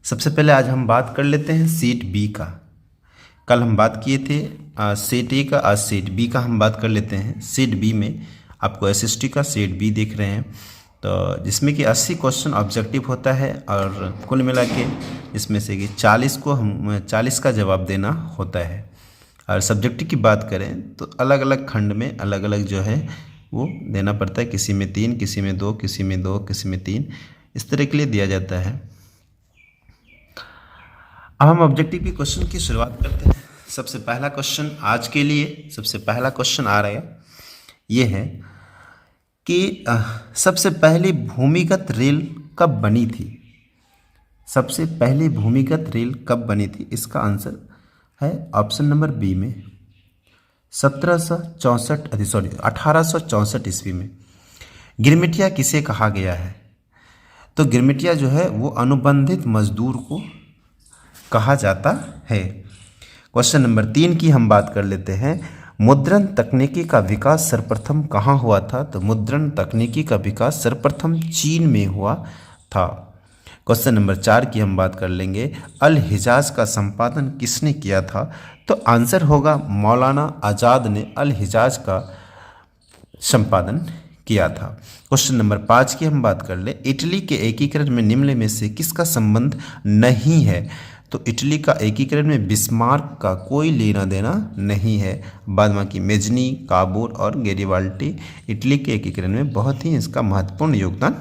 सबसे पहले आज हम बात कर लेते हैं सेट बी का। कल हम बात किए थे सेट ए का, आज सेट बी का हम बात कर लेते हैं। सेट बी में आपको एसएसटी का सेट बी देख रहे हैं, तो जिसमें कि 80 क्वेश्चन ऑब्जेक्टिव होता है और कुल मिला के इसमें से कि 40 का जवाब देना होता है। और सब्जेक्टिव की बात करें तो अलग अलग खंड में अलग अलग जो है वो देना पड़ता है, किसी में 3, किसी में 2, किसी में 2, किसी में 3, इस तरह के लिए दिया जाता है। अब हम ऑब्जेक्टिव के क्वेश्चन की शुरुआत करते हैं। सबसे पहला क्वेश्चन आज के लिए, सबसे पहला क्वेश्चन आ रहा है, ये है कि सबसे पहली भूमिगत रेल कब बनी थी। सबसे पहली भूमिगत रेल कब बनी थी, इसका आंसर है ऑप्शन नंबर बी में 1864 ईस्वी में। गिरमिटिया किसे कहा गया है, तो गिरमिटिया जो है वो अनुबंधित मजदूर को कहा जाता है। क्वेश्चन नंबर 3 की हम बात कर लेते हैं। मुद्रण तकनीकी का विकास सर्वप्रथम कहाँ हुआ था, तो मुद्रण तकनीकी का विकास सर्वप्रथम चीन में हुआ था। क्वेश्चन नंबर 4 की हम बात कर लेंगे। अल हिजाज का संपादन किसने किया था, तो आंसर होगा मौलाना आज़ाद ने अल हिजाज का संपादन किया था। क्वेश्चन नंबर 5 की हम बात कर ले। इटली के एकीकरण में निम्न में से किसका संबंध नहीं है, तो इटली का एकीकरण में बिस्मार्क का कोई लेना देना नहीं है। बाद बाकी मेजनी, काबूल और गेरिबाल्डी इटली के एकीकरण में बहुत ही इसका महत्वपूर्ण योगदान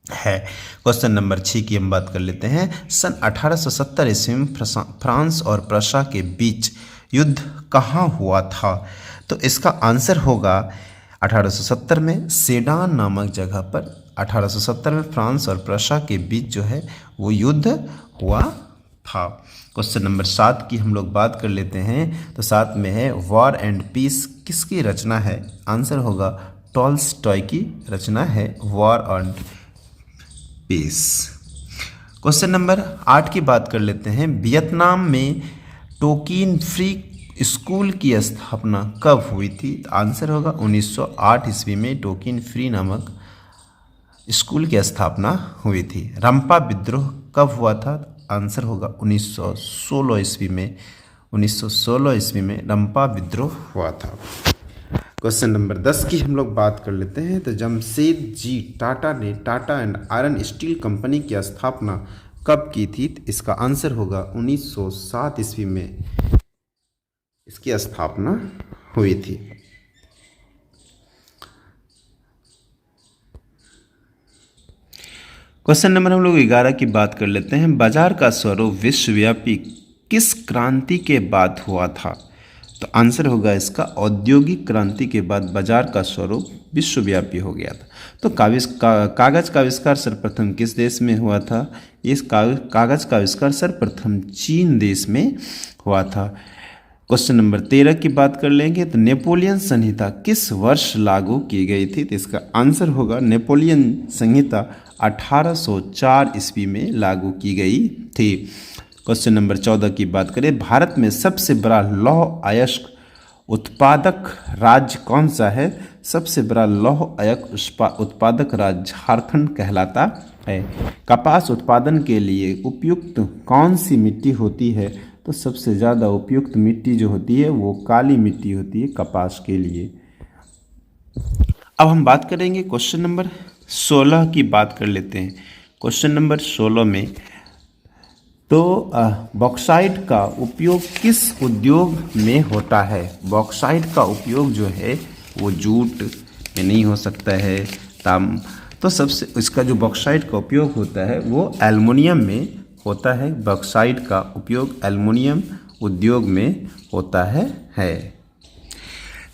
है। क्वेश्चन नंबर 6 की हम बात कर लेते हैं। सन 1870 ईस्वी में फ्रांस और प्रशा के बीच युद्ध कहाँ हुआ था, तो इसका आंसर होगा 1870 में सेडान नामक जगह पर 1870 में फ्रांस और प्रशा के बीच जो है वो युद्ध हुआ था। क्वेश्चन नंबर 7 की हम लोग बात कर लेते हैं, तो 7 में है वॉर एंड पीस किसकी रचना है, आंसर होगा टॉल्स्टॉय की रचना है war and peace. Question number 8 की बात कर लेते हैं। वियतनाम में टोकिन फ्री स्कूल की स्थापना कब हुई थी, तो आंसर होगा 1908 ईस्वी में टोकिन फ्री नामक स्कूल की स्थापना हुई थी। रंपा विद्रोह कब हुआ था, आंसर होगा 1916 ईस्वी में। 1916 ईस्वी में रंपा विद्रोह हुआ था। क्वेश्चन नंबर 10 की हम लोग बात कर लेते हैं। तो जमशेद जी टाटा ने Tata and iron steel company की स्थापना कब की थी, तो इसका आंसर होगा 1907 ईस्वी में इसकी स्थापना हुई थी। क्वेश्चन नंबर हम लोग 11 की बात कर लेते हैं। बाजार का स्वरूप विश्वव्यापी किस क्रांति के बाद हुआ था, तो आंसर होगा इसका औद्योगिक क्रांति के बाद बाजार का स्वरूप विश्वव्यापी हो गया था। तो कागज का आविष्कार सर्वप्रथम किस देश में हुआ था, इस कागज का आविष्कार सर्वप्रथम चीन देश में हुआ था। क्वेश्चन नंबर 13 की बात कर लेंगे। तो नेपोलियन संहिता किस वर्ष लागू की गई थी, तो इसका आंसर होगा नेपोलियन संहिता 1804 ईस्वी में लागू की गई थी। क्वेश्चन नंबर 14 की बात करें। भारत में सबसे बड़ा लौह अयस्क उत्पादक राज्य कौन सा है, सबसे बड़ा लौह अयस्क उत्पादक राज्य झारखंड कहलाता है। कपास उत्पादन के लिए उपयुक्त कौन सी मिट्टी होती है, तो सबसे ज़्यादा उपयुक्त मिट्टी जो होती है वो काली मिट्टी होती है कपास के लिए। अब हम बात करेंगे क्वेश्चन नंबर 16 की बात कर लेते हैं। क्वेश्चन नंबर 16 में तो बॉक्साइट का उपयोग किस उद्योग में होता है, बॉक्साइट का उपयोग जो है वो जूट में नहीं हो सकता है, तो सबसे इसका जो बॉक्साइट का उपयोग होता है वो एल्युमिनियम में होता है। बॉक्साइट का उपयोग एल्युमिनियम उद्योग में होता है।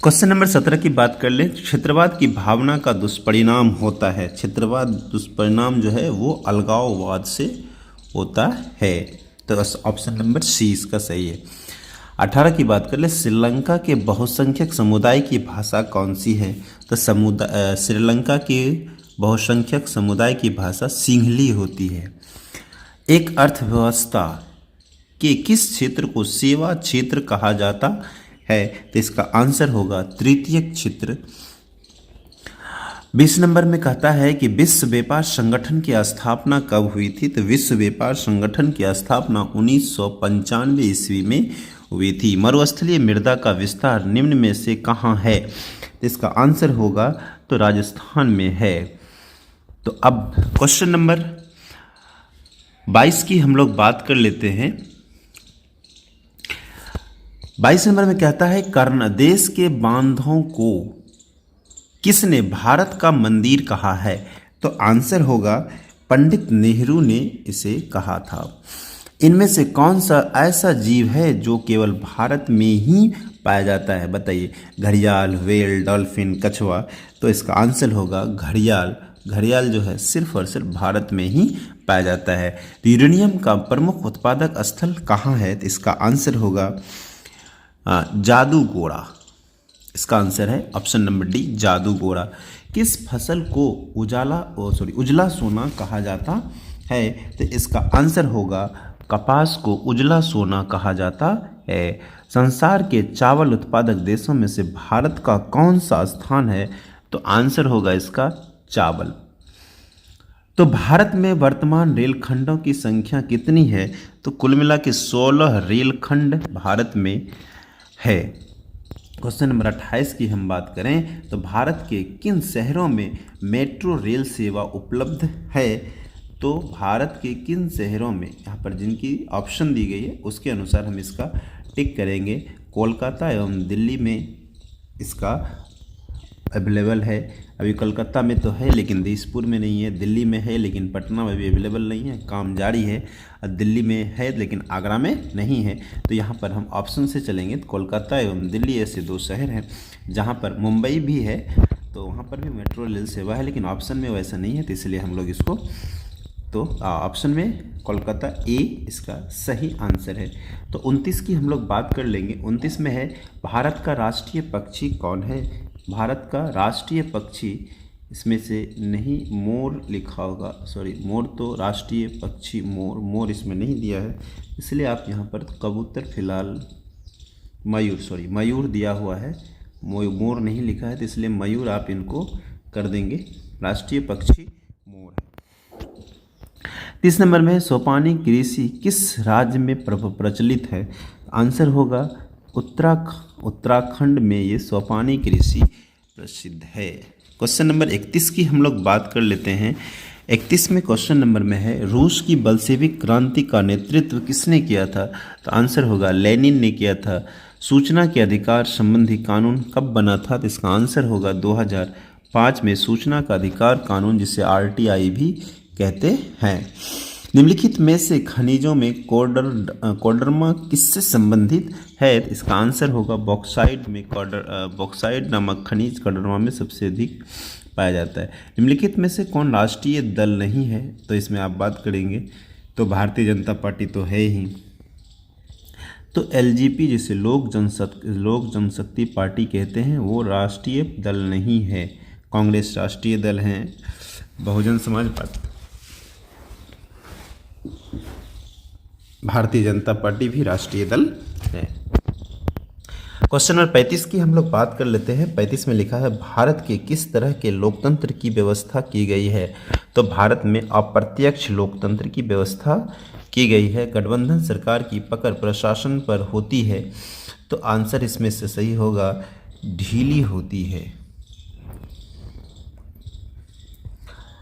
क्वेश्चन नंबर 17 की बात कर ले। क्षेत्रवाद की भावना का दुष्परिणाम होता है, क्षेत्रवाद दुष्परिणाम जो है वो अलगाववाद से होता है, तो ऑप्शन नंबर सी इसका सही है। 18 की बात कर ले। श्रीलंका के बहुसंख्यक समुदाय की भाषा कौन सी है, तो श्रीलंका के बहुसंख्यक समुदाय की भाषा सिंहली होती है। एक अर्थव्यवस्था के किस क्षेत्र को सेवा क्षेत्र कहा जाता है, तो इसका आंसर होगा तृतीयक क्षेत्र। 20 नंबर में कहता है कि विश्व व्यापार संगठन की स्थापना कब हुई थी। तो विश्व व्यापार संगठन की स्थापना 1995 ईस्वी में हुई थी। मरुस्थलीय मृदा का विस्तार निम्न में से कहाँ है। तो इसका आंसर होगा तो राजस्थान में है। तो अब क्वेश्चन नंबर 22 की हम लोग बात कर लेते हैं। 22 नंबर में कहता है कर्णदेश के बांधों को किसने भारत का मंदिर कहा है। तो आंसर होगा पंडित नेहरू ने इसे कहा था। इनमें से कौन सा ऐसा जीव है जो केवल भारत में ही पाया जाता है, बताइए। घड़ियाल, व्हेल, डॉल्फिन, कछुआ। तो इसका आंसर होगा घड़ियाल। घड़ियाल जो है सिर्फ और सिर्फ भारत में ही पाया जाता है। तो यूरेनियम का प्रमुख उत्पादक स्थल कहाँ है। तो इसका आंसर होगा जादूगोड़ा। इसका आंसर है ऑप्शन नंबर डी, जादूगोड़ा। किस फसल को उजला सोना कहा जाता है। तो इसका आंसर होगा कपास को उजला सोना कहा जाता है। संसार के चावल उत्पादक देशों में से भारत का कौन सा स्थान है। तो आंसर होगा इसका चावल। तो भारत में वर्तमान रेलखंडों की संख्या कितनी है। तो कुल मिला के 16 रेलखंड भारत में है। क्वेश्चन नंबर 28 की हम बात करें तो भारत के किन शहरों में मेट्रो रेल सेवा उपलब्ध है। तो भारत के किन शहरों में, यहाँ पर जिनकी ऑप्शन दी गई है उसके अनुसार हम इसका टिक करेंगे। कोलकाता एवं दिल्ली में इसका अवेलेबल है। अभी कोलकाता में तो है लेकिन दिसपुर में नहीं है। दिल्ली में है लेकिन पटना में भी अवेलेबल नहीं है, काम जारी है। दिल्ली में है लेकिन आगरा में नहीं है। तो यहाँ पर हम ऑप्शन से चलेंगे तो कोलकाता एवं दिल्ली ऐसे दो शहर हैं। जहाँ पर मुंबई भी है तो वहाँ पर भी मेट्रो रेल सेवा है लेकिन ऑप्शन में वैसा नहीं है, तो इसलिए हम लोग इसको तो ऑप्शन में कोलकाता ए इसका सही आंसर है। तो 29 की हम लोग बात कर लेंगे। 29 में है भारत का राष्ट्रीय पक्षी कौन है। भारत का राष्ट्रीय पक्षी इसमें से नहीं, मोर लिखा होगा, सॉरी मोर तो राष्ट्रीय पक्षी मोर इसमें नहीं दिया है, इसलिए आप यहाँ पर कबूतर फिलहाल मयूर दिया हुआ है, मोर नहीं लिखा है, तो इसलिए मयूर आप इनको कर देंगे। राष्ट्रीय पक्षी मोर है। 30 नंबर में सोपानी कृषि किस राज्य में प्रचलित है। आंसर होगा उत्तराखंड में ये सोपानी कृषि प्रसिद्ध है। क्वेश्चन नंबर 31 की हम लोग बात कर लेते हैं। 31 में क्वेश्चन नंबर में है रूस की बल्शेविक क्रांति का नेतृत्व किसने किया था। तो आंसर होगा लेनिन ने किया था। सूचना के अधिकार संबंधी कानून कब बना था। तो इसका आंसर होगा 2005 में सूचना का अधिकार कानून, जिसे RTI भी कहते हैं। निम्नलिखित में से खनिजों में कोडरमा किससे संबंधित है। तो इसका आंसर होगा बॉक्साइट में। बॉक्साइट नामक खनिज कोडरमा में सबसे अधिक पाया जाता है। निम्नलिखित में से कौन राष्ट्रीय दल नहीं है। तो इसमें आप बात करेंगे तो भारतीय जनता पार्टी तो है ही। तो LJP जिसे लोक जनशक्ति पार्टी कहते हैं वो राष्ट्रीय दल नहीं है। कांग्रेस राष्ट्रीय दल है, बहुजन समाज पार्टी, भारतीय जनता पार्टी भी राष्ट्रीय दल है। क्वेश्चन नंबर 35 की हम लोग बात कर लेते हैं। 35 में लिखा है भारत के किस तरह के लोकतंत्र की व्यवस्था की गई है। तो भारत में अप्रत्यक्ष लोकतंत्र की व्यवस्था की गई है। गठबंधन सरकार की पकड़ प्रशासन पर होती है। तो आंसर इसमें से सही होगा ढीली होती है।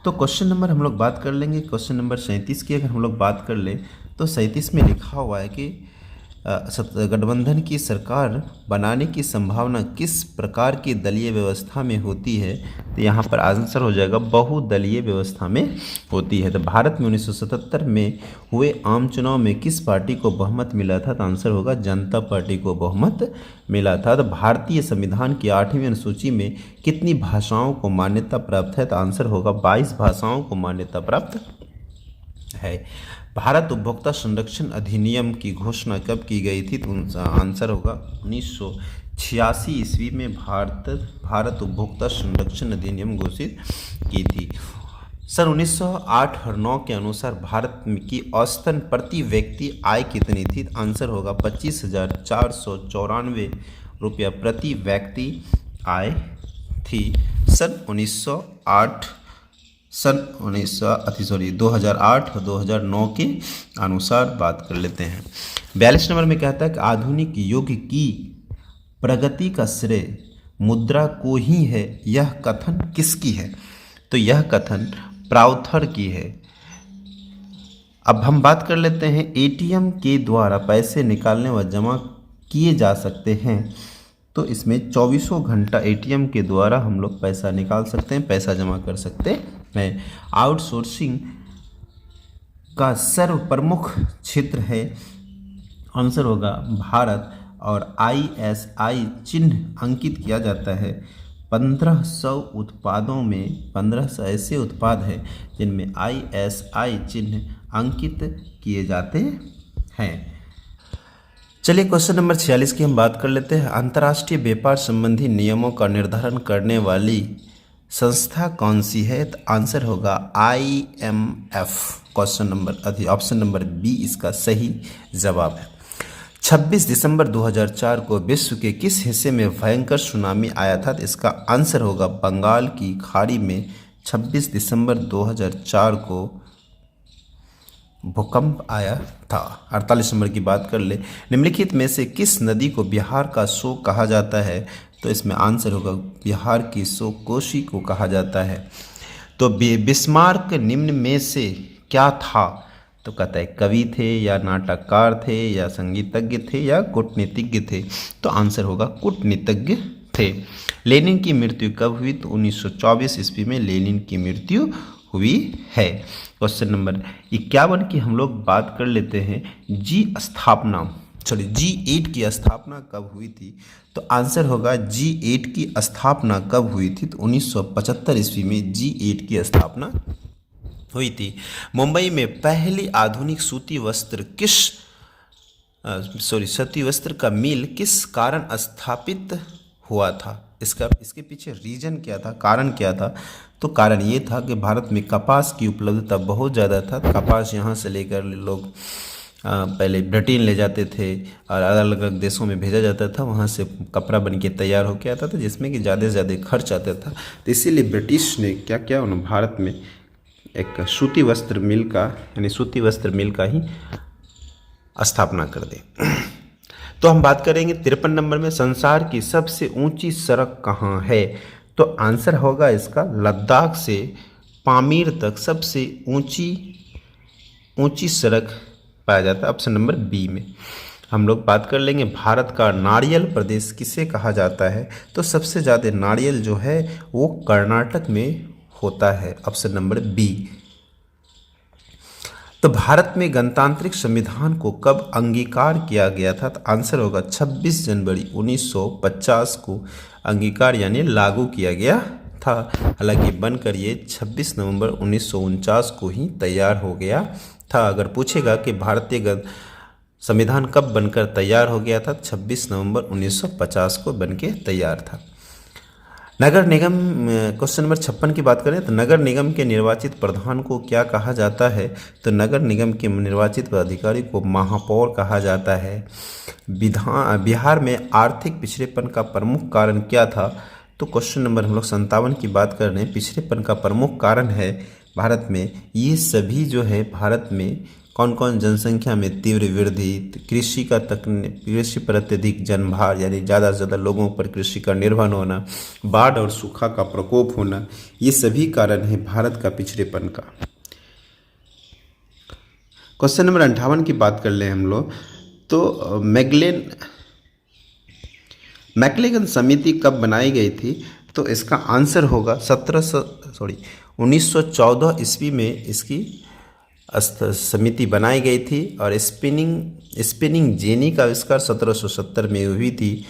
तो क्वेश्चन नंबर हम लोग बात कर लेंगे। क्वेश्चन नंबर 37 की अगर हम लोग बात कर लें तो 37 में लिखा हुआ है कि गठबंधन की सरकार बनाने की संभावना किस प्रकार की दलीय व्यवस्था में होती है। तो यहाँ पर आंसर हो जाएगा बहुदलीय व्यवस्था में होती है। तो भारत में 1977 में हुए आम चुनाव में किस पार्टी को बहुमत मिला था। तो आंसर होगा जनता पार्टी को बहुमत मिला था। तो भारतीय संविधान की 8वीं अनुसूची में कितनी भाषाओं को मान्यता प्राप्त है। तो आंसर होगा 22 भाषाओं को मान्यता प्राप्त है। भारत उपभोक्ता संरक्षण अधिनियम की घोषणा कब की गई थी। तो आंसर होगा 1986 ईस्वी में भारत उपभोक्ता संरक्षण अधिनियम घोषित की थी। सन 1908 और 9 के अनुसार भारत की औसतन प्रति व्यक्ति आय कितनी थी। आंसर होगा 25,494 रुपया प्रति व्यक्ति आय थी सन 1908 2008 और 2009 के अनुसार बात कर लेते हैं। 42 नंबर में कहता है कि आधुनिक युग की प्रगति का श्रेय मुद्रा को ही है, यह कथन किसकी है? तो यह कथन प्राउथर की है। अब हम बात कर लेते हैं एटीएम के द्वारा पैसे निकालने व जमा किए जा सकते हैं। तो इसमें 24 घंटा एटीएम के द्वारा हम लोग पैसा निकाल सकते हैं, पैसा जमा कर सकते हैं। आउटसोर्सिंग का सर्व प्रमुख क्षेत्र है, आंसर होगा भारत, और ISI चिन्ह अंकित किया जाता है 1500 उत्पादों में। 1500 ऐसे उत्पाद हैं जिनमें ISI चिन्ह अंकित किए जाते हैं। चलिए क्वेश्चन नंबर 46 की हम बात कर लेते हैं। अंतर्राष्ट्रीय व्यापार संबंधी नियमों का निर्धारण करने वाली संस्था कौन सी है? तो आंसर होगा IMF। ऑप्शन नंबर बी इसका सही जवाब है। 26 दिसंबर 2004 को विश्व के किस हिस्से में भयंकर सुनामी आया था? तो इसका आंसर होगा बंगाल की खाड़ी में 26 दिसंबर 2004 को भूकंप आया था। 48 नंबर की बात कर ले, निम्नलिखित में से किस नदी को बिहार का शोक कहा जाता है? तो इसमें आंसर होगा बिहार की शोक कोसी को कहा जाता है। तो बिस्मार्क निम्न में से क्या था? तो कहता है कवि थे या नाटककार थे या संगीतज्ञ थे या कूटनीतिज्ञ थे? तो आंसर होगा कूटनीतिज्ञ थे। लेनिन की मृत्यु कब हुई? तो 1924 ईस्वी में लेनिन की मृत्यु हुई है। क्वेश्चन नंबर 51 की हम लोग बात कर लेते हैं। G8 की स्थापना कब हुई थी? तो आंसर होगा G8 की स्थापना कब हुई थी? तो 1975 ईस्वी में G8 की स्थापना हुई थी। मुंबई में पहली आधुनिक सूती वस्त्र का मिल किस कारण स्थापित हुआ था? इसके पीछे रीजन क्या था, कारण क्या था? तो कारण ये था कि भारत में कपास की उपलब्धता बहुत ज़्यादा था। कपास यहाँ से लेकर लोग पहले ब्रिटेन ले जाते थे और अलग अलग देशों में भेजा जाता था, वहाँ से कपड़ा बन के तैयार होकर आता था, जिसमें कि ज़्यादा से ज़्यादा खर्च आता था। तो इसीलिए ब्रिटिश ने क्या किया, उन्होंने भारत में एक सूती वस्त्र मिल का ही स्थापना कर दी। तो हम बात करेंगे 53 नंबर में, संसार की सबसे ऊंची सड़क कहाँ है? तो आंसर होगा इसका लद्दाख से पामीर तक सबसे ऊंची सड़क पाया जाता है, ऑप्शन नंबर बी में। हम लोग बात कर लेंगे भारत का नारियल प्रदेश किसे कहा जाता है? तो सबसे ज़्यादा नारियल जो है वो कर्नाटक में होता है, ऑप्शन नंबर बी। तो भारत में गणतांत्रिक संविधान को कब अंगीकार किया गया था? तो आंसर होगा 26 जनवरी 1950 को अंगीकार यानी लागू किया गया था। हालांकि बनकर ये 26 नवंबर 1949 को ही तैयार हो गया था। अगर पूछेगा कि भारतीय संविधान कब बनकर तैयार हो गया था? 26 नवंबर 1950 को बनके तैयार था। नगर निगम, क्वेश्चन नंबर 56 की बात करें तो नगर निगम के निर्वाचित प्रधान को क्या कहा जाता है? तो नगर निगम के निर्वाचित पदाधिकारी को महापौर कहा जाता है। बिहार में आर्थिक पिछड़ेपन का प्रमुख कारण क्या था? तो क्वेश्चन नंबर हम लोग 57 की बात कर रहे हैं। पिछड़ेपन का प्रमुख कारण है भारत में ये सभी जो है, भारत में कौन कौन? जनसंख्या में तीव्र वृद्धि, कृषि पर अत्यधिक जनभार यानी ज़्यादा से ज़्यादा लोगों पर कृषि का निर्भर होना, बाढ़ और सूखा का प्रकोप होना, ये सभी कारण है भारत का पिछड़ेपन का। क्वेश्चन नंबर 58 की बात कर ले हम लोग, तो मैकलेगन समिति कब बनाई गई थी? तो इसका आंसर होगा 1914 ईस्वी में इसकी समिति बनाई गई थी। और स्पिनिंग जेनी का आविष्कार 1770 में हुई थी।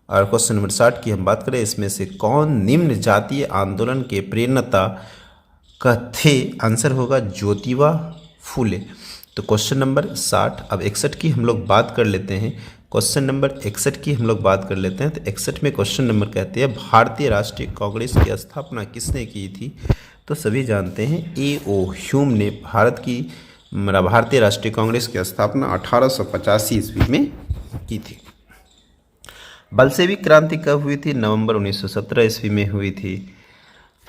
और क्वेश्चन नंबर 60 की हम बात करें, इसमें से कौन निम्न जातीय आंदोलन के प्रेरणा का थे? आंसर होगा ज्योतिबा फूले। तो क्वेश्चन नंबर 60। अब 61 की हम लोग बात कर लेते हैं। क्वेश्चन नंबर 61 की हम लोग बात कर लेते हैं। तो 61 में क्वेश्चन नंबर कहते हैं भारतीय राष्ट्रीय कांग्रेस की स्थापना किसने की थी? तो सभी जानते हैं A.O. ह्यूम ने भारतीय राष्ट्रीय कांग्रेस की स्थापना 1885 ईस्वी में की थी। बलशेविक क्रांति कब हुई थी? नवंबर 1917 ईस्वी में हुई थी।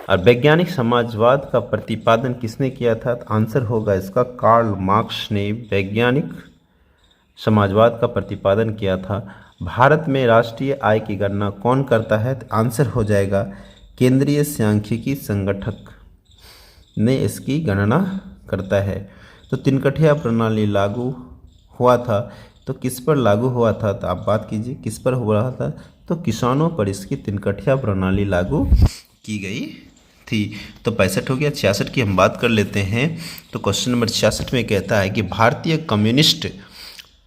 और वैज्ञानिक समाजवाद का प्रतिपादन किसने किया था? तो आंसर होगा इसका कार्ल मार्क्स ने वैज्ञानिक समाजवाद का प्रतिपादन किया था। भारत में राष्ट्रीय आय की गणना कौन करता है? तो आंसर हो जाएगा केंद्रीय सांख्यिकी संगठक ने इसकी गणना करता है। तो तिनकठिया प्रणाली लागू हुआ था तो किस पर लागू हुआ था? तो आप बात कीजिए किस पर हुआ था? तो किसानों पर इसकी तिनकठिया प्रणाली लागू की गई थी। तो 65 हो गया। 66 की हम बात कर लेते हैं। तो क्वेश्चन नंबर 66 में कहता है कि भारतीय कम्युनिस्ट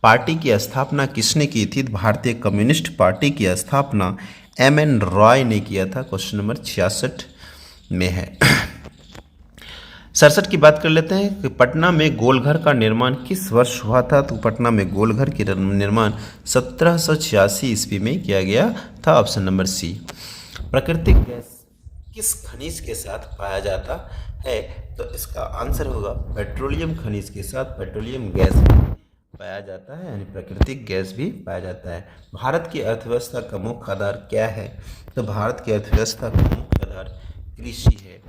पार्टी की स्थापना किसने की थी? भारतीय कम्युनिस्ट पार्टी की स्थापना M.N. रॉय ने किया था। क्वेश्चन नंबर 66 में है। 67 की बात कर लेते हैं कि पटना में गोलघर का निर्माण किस वर्ष हुआ था? तो पटना में गोलघर के निर्माण 1786 ईस्वी में किया गया था। Option number C. प्राकृतिक गैस किस खनिज के साथ पाया जाता है? तो इसका आंसर होगा पेट्रोलियम खनिज के साथ पेट्रोलियम गैस भी पाया जाता है, यानी प्राकृतिक गैस भी पाया जाता है। भारत की अर्थव्यवस्था का मुख्य आधार क्या है? तो भारत की अर्थव्यवस्था का मुख्य आधार कृषि है।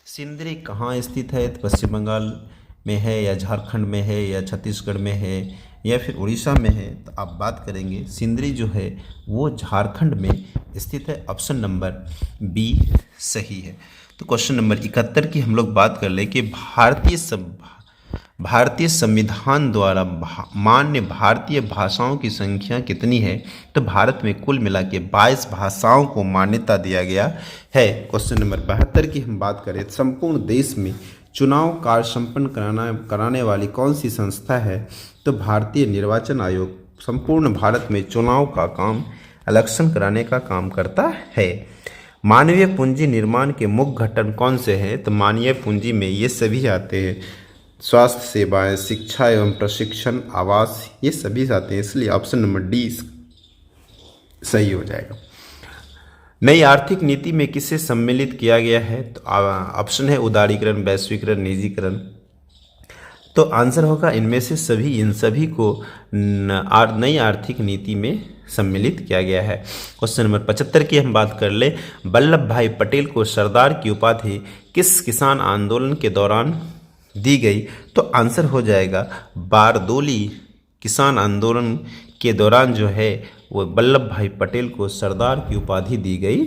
सिंदरी कहाँ स्थित है? तो पश्चिम बंगाल में है या झारखंड में है या छत्तीसगढ़ में है या फिर उड़ीसा में है? तो आप बात करेंगे सिंदरी जो है वो झारखंड में स्थित है। ऑप्शन नंबर बी सही है। तो क्वेश्चन नंबर 71 की हम लोग बात कर ले कि भारतीय संविधान द्वारा मान्य भारतीय भाषाओं की संख्या कितनी है? तो भारत में कुल मिला के 22 भाषाओं को मान्यता दिया गया है। क्वेश्चन नंबर 72 की हम बात करें संपूर्ण देश में चुनाव कार्य संपन्न कराने वाली कौन सी संस्था है? तो भारतीय निर्वाचन आयोग संपूर्ण भारत में चुनाव का काम इलेक्शन कराने का काम करता है। मानवीय पूंजी निर्माण के मुख्य घटक कौन से हैं? तो मानवीय पूंजी में ये सभी आते हैं, स्वास्थ्य सेवाएं, शिक्षा एवं प्रशिक्षण, आवास, ये सभी आते हैं। इसलिए ऑप्शन नंबर डी सही हो जाएगा। नई आर्थिक नीति में किसे सम्मिलित किया गया है? तो ऑप्शन है उदारीकरण, वैश्वीकरण, निजीकरण। तो आंसर होगा इनमें से सभी, इन सभी को नई आर्थिक नीति में सम्मिलित किया गया है। क्वेश्चन नंबर 75 की हम बात कर ले, वल्लभ भाई पटेल को सरदार की उपाधि किस किसान आंदोलन के दौरान दी गई? तो आंसर हो जाएगा बारदोली किसान आंदोलन के दौरान जो है वो वल्लभ भाई पटेल को सरदार की उपाधि दी गई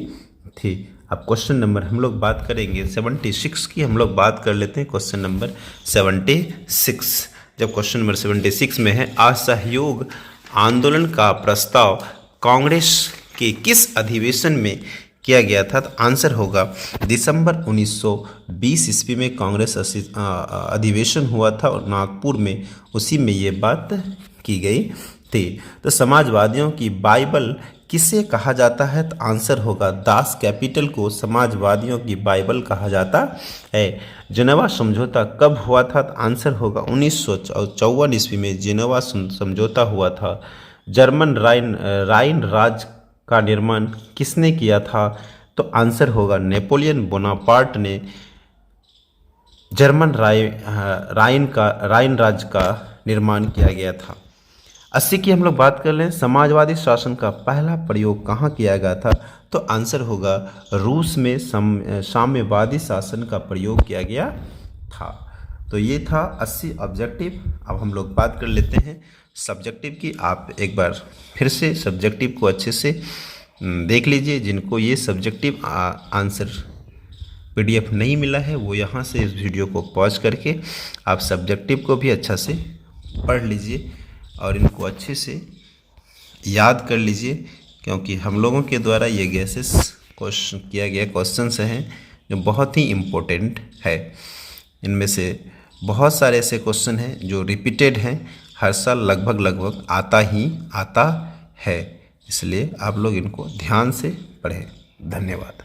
थी। अब क्वेश्चन नंबर हम लोग बात करेंगे 76 की, हम लोग बात कर लेते हैं क्वेश्चन नंबर 76। जब क्वेश्चन नंबर 76 में है असहयोग आंदोलन का प्रस्ताव कांग्रेस के किस अधिवेशन में किया गया था? तो आंसर होगा दिसंबर 1920 ईस्वी में कांग्रेस अधिवेशन हुआ था और नागपुर में उसी में ये बात की गई थी। तो समाजवादियों की बाइबल किसे कहा जाता है? तो आंसर होगा दास कैपिटल को समाजवादियों की बाइबल कहा जाता है। जेनेवा समझौता कब हुआ था? तो आंसर होगा 1954 ईस्वी में जेनेवा समझौता हुआ था। जर्मन राइन राज्य का निर्माण किसने किया था? तो आंसर होगा नेपोलियन बोनापार्ट ने जर्मन राइन राज्य का निर्माण किया गया था। 80 की हम लोग बात कर लें, समाजवादी शासन का पहला प्रयोग कहाँ किया गया था? तो आंसर होगा रूस में साम्यवादी शासन का प्रयोग किया गया था। तो ये था 80 ऑब्जेक्टिव। अब हम लोग बात कर लेते हैं सब्जेक्टिव की। आप एक बार फिर से सब्जेक्टिव को अच्छे से देख लीजिए। जिनको ये सब्जेक्टिव आंसर PDF नहीं मिला है वो यहाँ से इस वीडियो को पॉज करके आप सब्जेक्टिव को भी अच्छा से पढ़ लीजिए और इनको अच्छे से याद कर लीजिए, क्योंकि हम लोगों के द्वारा ये गैसेस क्वेश्चन किया गया क्वेश्चंस हैं जो बहुत ही इम्पोर्टेंट है। इनमें से बहुत सारे ऐसे क्वेश्चन हैं जो रिपीटेड हैं, हर साल लगभग आता है। इसलिए आप लोग इनको ध्यान से पढ़ें। धन्यवाद।